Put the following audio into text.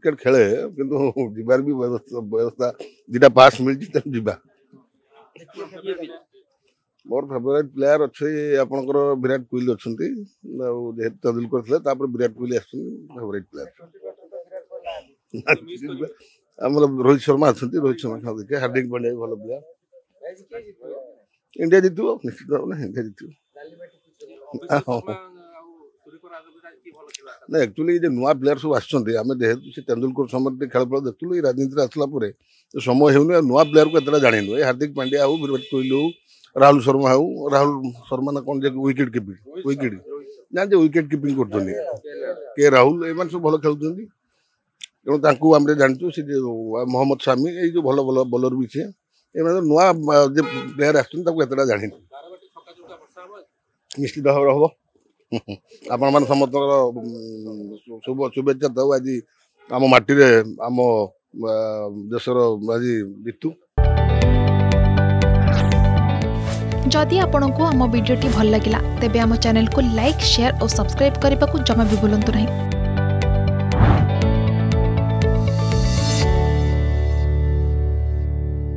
Cricket खेले किंतु जीवार भी व्यवस्था दुटा पास मिलती जीवा मोर फेवरेट प्लेयर अच्छे आपंकर विराट कोहली अच्छा जेहेतु तेंदुलकर थे विराट कोहली फेवरेट प्लेयर आम रोहित शर्मा अच्छा रोहित शर्मा देखे हार्दिक पांड्या भी भल प्लेयर इंडिया जीत निश्चित भाव ना इंडिया जीत ना एक्चुअली जो नुआ प्लेयर सब आम जेहेतु से तेंदुलकर समय खेल फल देखुलु राजनीति आसला समय होनी नुआ प्लेयर को एतटा जानी हार्दिक पांड्या हो विराट कोहली हो राहुल शर्मा हो राहुल शर्मा ना कौन विकेट कीपिंग जान विकेट कीपिंग कर के राहुल एम सब भल खेलुं तेणु आम जानचु से मोहम्मद शामी ये जो भल भल बॉलर भी सी नुआ प्लेयर आसता जानी निश्चित भाव हम आपण मान समस्त शुभेच्छा दो आज आम माटी आम देशर आज जीतु जदि आपंक आम भिडी भल लगा तेब आम चैनल को लाइक शेयर और सब्सक्राइब करने को जमा भी भूलु नहीं।